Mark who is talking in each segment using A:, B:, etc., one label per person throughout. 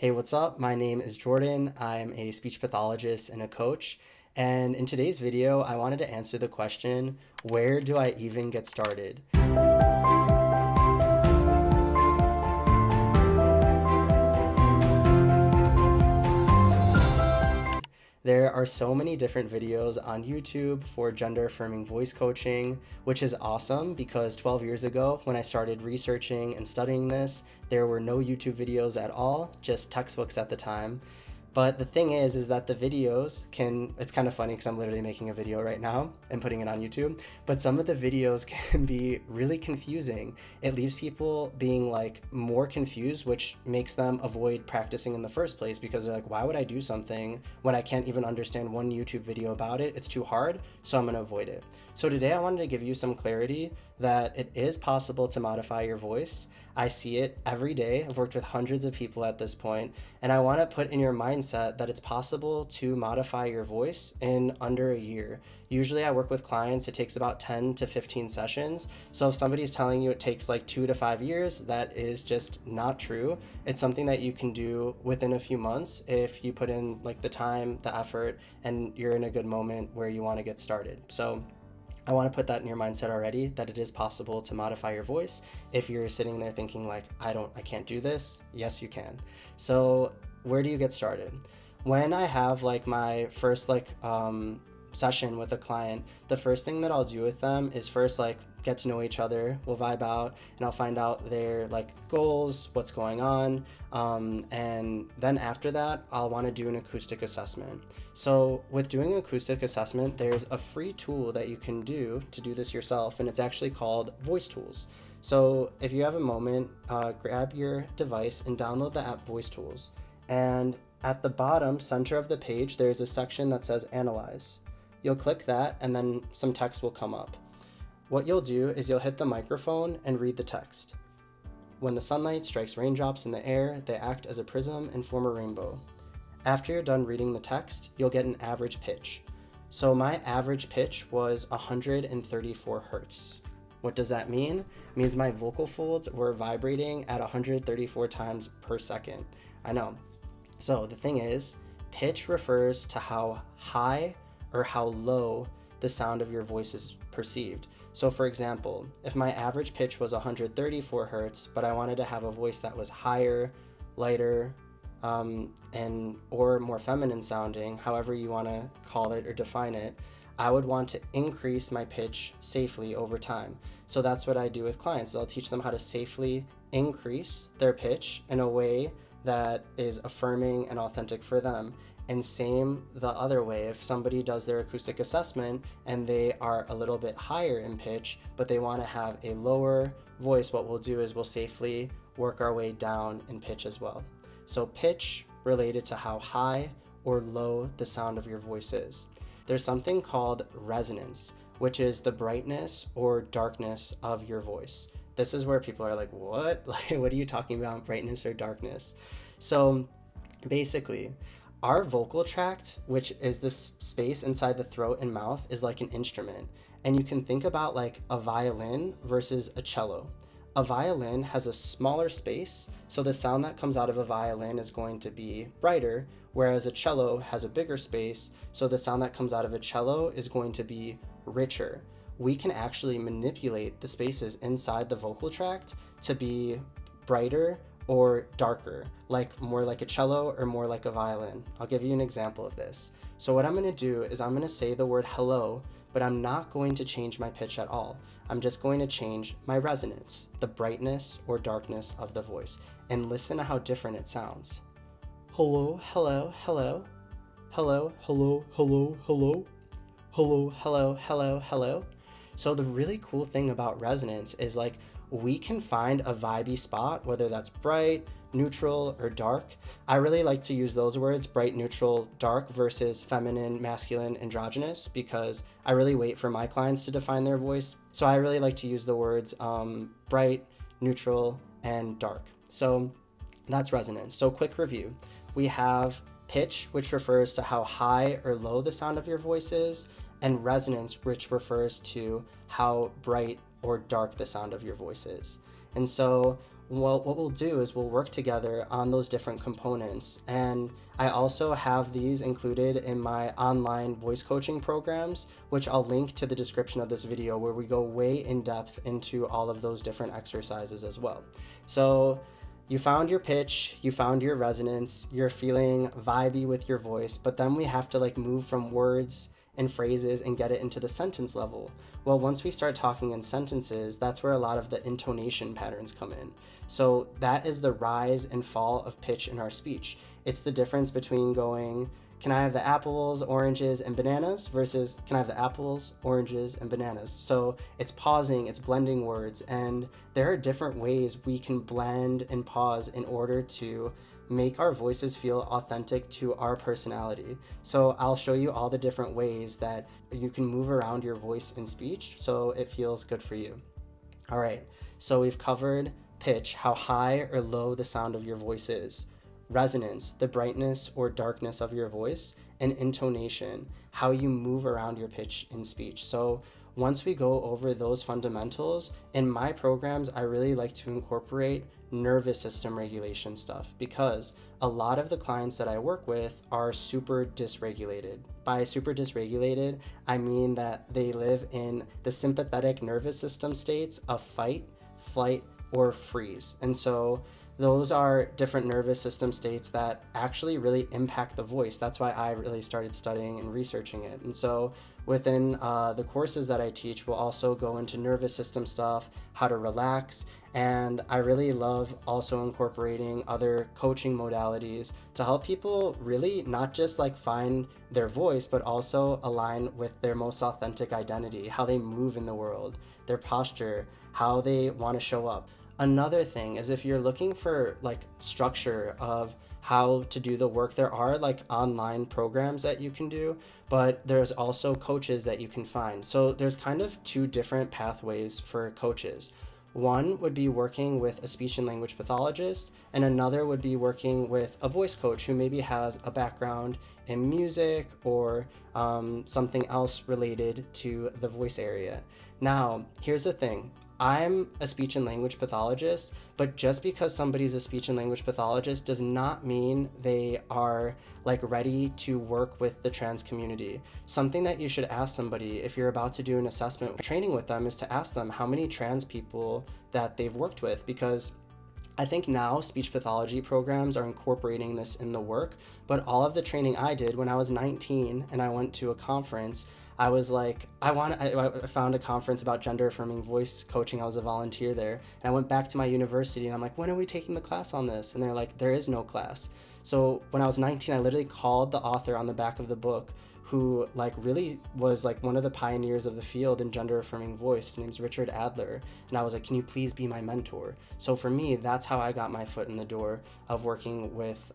A: Hey, what's up? My name is Jordan. I'm a speech pathologist and a coach. And in today's video, I wanted to answer the question, where do I even get started? There are so many different videos on YouTube for gender-affirming voice coaching, which is awesome because 12 years ago, when I started researching and studying this, there were no YouTube videos at all, just textbooks at the time. But the thing is that the videos it's kind of funny because I'm literally making a video right now and putting it on YouTube, but some of the videos can be really confusing. It leaves people being like more confused, which makes them avoid practicing in the first place because they're like, why would I do something when I can't even understand one YouTube video about it? It's too hard, so I'm going to avoid it. So today I wanted to give you some clarity that it is possible to modify your voice. I see it every day. I've worked with hundreds of people at this point, and I want to put in your mindset that it's possible to modify your voice in under a year. Usually I work with clients, it takes about 10 to 15 sessions. So if somebody's telling you it takes like 2 to 5 years, that is just not true. It's something that you can do within a few months if you put in like the time, the effort, and you're in a good moment where you want to get started. So I want to put that in your mindset already, that it is possible to modify your voice. If you're sitting there thinking like, I can't do this, yes, you can. So where do you get started? When I have like my first session with a client, the first thing that I'll do with them is first like get to know each other, we'll vibe out, and I'll find out their like goals, what's going on, and then after that I'll want to do an acoustic assessment. So with doing an acoustic assessment, there's a free tool that you can do to do this yourself, and it's actually called Voice Tools. So if you have a moment, grab your device and download the app Voice Tools, and at the bottom center of the page there's a section that says Analyze. You'll click that and then some text will come up. What you'll do is you'll hit the microphone and read the text. When the sunlight strikes raindrops in the air, they act as a prism and form a rainbow. After you're done reading the text, you'll get an average pitch. So my average pitch was 134 hertz. What does that mean? It means my vocal folds were vibrating at 134 times per second. I know. So the thing is, pitch refers to how high or how low the sound of your voice is perceived. So for example, if my average pitch was 134 hertz, but I wanted to have a voice that was higher, lighter, or more feminine sounding, however you want to call it or define it, I would want to increase my pitch safely over time. So that's what I do with clients. I'll teach them how to safely increase their pitch in a way that is affirming and authentic for them. And same the other way, if somebody does their acoustic assessment and they are a little bit higher in pitch, but they want to have a lower voice, what we'll do is we'll safely work our way down in pitch as well. So pitch related to how high or low the sound of your voice is. There's something called resonance, which is the brightness or darkness of your voice. This is where people are like, what? Like, what are you talking about, brightness or darkness? So basically, our vocal tract, which is this space inside the throat and mouth, is like an instrument. And you can think about like a violin versus a cello. A violin has a smaller space, so the sound that comes out of a violin is going to be brighter, whereas a cello has a bigger space, so the sound that comes out of a cello is going to be richer. We can actually manipulate the spaces inside the vocal tract to be brighter or darker, like more like a cello or more like a violin. I'll give you an example of this. So what I'm going to do is I'm going to say the word hello, but I'm not going to change my pitch at all. I'm just going to change my resonance, the brightness or darkness of the voice, and listen to how different it sounds. Hello, hello, hello. Hello, hello, hello, hello. Hello, hello, hello, hello. So the really cool thing about resonance is like we can find a vibey spot, whether that's bright, neutral, or dark. I really like to use those words, bright, neutral, dark, versus feminine, masculine, androgynous, because I really wait for my clients to define their voice. So I really like to use the words bright, neutral, and dark. So that's resonance. So quick review. We have pitch, which refers to how high or low the sound of your voice is, and resonance, which refers to how bright or dark the sound of your voice is. And so well, what we'll do is we'll work together on those different components. And I also have these included in my online voice coaching programs, which I'll link to the description of this video, where we go way in depth into all of those different exercises as well. So you found your pitch, you found your resonance, you're feeling vibey with your voice, but then we have to like move from words and phrases and get it into the sentence level. Well, once we start talking in sentences, that's where a lot of the intonation patterns come in. So that is the rise and fall of pitch in our speech. It's the difference between going, can I have the apples, oranges, and bananas versus can I have the apples, oranges, and bananas? So it's pausing, it's blending words, and there are different ways we can blend and pause in order to make our voices feel authentic to our personality. So I'll show you all the different ways that you can move around your voice in speech so it feels good for you. All right, so we've covered pitch, how high or low the sound of your voice is; resonance, the brightness or darkness of your voice; and intonation, how you move around your pitch in speech. So once we go over those fundamentals, in my programs, I really like to incorporate nervous system regulation stuff, because a lot of the clients that I work with are super dysregulated. By super dysregulated, I mean that they live in the sympathetic nervous system states of fight, flight, or freeze. And so those are different nervous system states that actually really impact the voice. That's why I really started studying and researching it. And so within the courses that I teach, we'll also go into nervous system stuff, how to relax, and I really love also incorporating other coaching modalities to help people really not just like find their voice, but also align with their most authentic identity, how they move in the world, their posture, how they want to show up. Another thing is, if you're looking for like structure of how to do the work, there are like online programs that you can do, but there's also coaches that you can find. So there's kind of two different pathways for coaches. One would be working with a speech and language pathologist, and another would be working with a voice coach who maybe has a background in music or something else related to the voice area. Now, here's the thing. I'm a speech and language pathologist, but just because somebody's a speech and language pathologist does not mean they are like ready to work with the trans community. Something that you should ask somebody if you're about to do an assessment training with them is to ask them how many trans people that they've worked with, because I think now speech pathology programs are incorporating this in the work, but all of the training I did when I was 19 and I went to a conference, I was like, I found a conference about gender-affirming voice coaching. I was a volunteer there. And I went back to my university and I'm like, when are we taking the class on this? And they're like, there is no class. So when I was 19, I literally called the author on the back of the book, who like really was like one of the pioneers of the field in gender-affirming voice. His name's Richard Adler. And I was like, can you please be my mentor? So for me, that's how I got my foot in the door of working with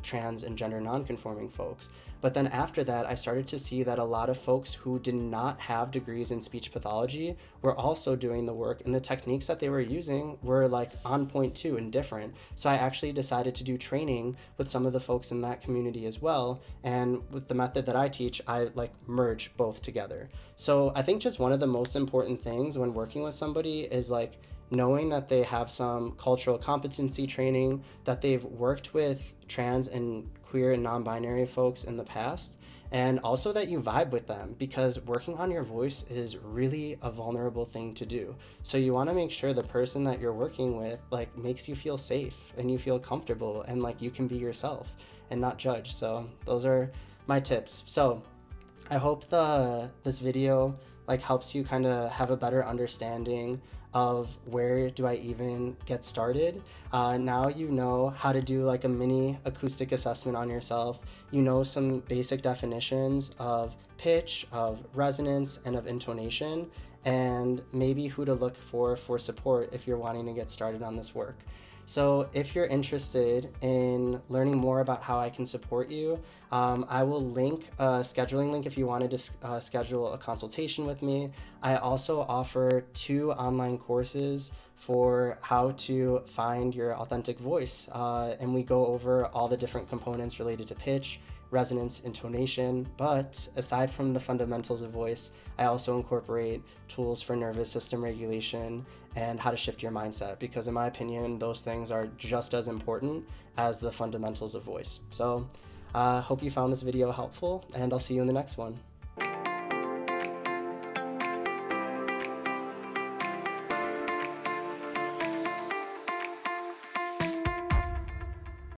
A: trans and gender non-conforming folks. But then after that, I started to see that a lot of folks who did not have degrees in speech pathology were also doing the work, and the techniques that they were using were like on point too and different. So I actually decided to do training with some of the folks in that community as well. And with the method that I teach, I like merge both together. So I think just one of the most important things when working with somebody is like knowing that they have some cultural competency training, that they've worked with trans and queer and non-binary folks in the past, and also that you vibe with them, because working on your voice is really a vulnerable thing to do. So you want to make sure the person that you're working with like makes you feel safe and you feel comfortable and like you can be yourself and not judge. So those are my tips. So I hope this video like helps you kind of have a better understanding of where do I even get started. Now you know how to do like a mini acoustic assessment on yourself. You know some basic definitions of pitch, of resonance, and of intonation, and maybe who to look for support if you're wanting to get started on this work. So if you're interested in learning more about how I can support you, I will link a scheduling link if you wanted to schedule a consultation with me. I also offer 2 online courses for how to find your authentic voice, and we go over all the different components related to pitch, resonance, intonation. But aside from the fundamentals of voice, I also incorporate tools for nervous system regulation and how to shift your mindset, because in my opinion, those things are just as important as the fundamentals of voice. So hope you found this video helpful, and I'll see you in the next one.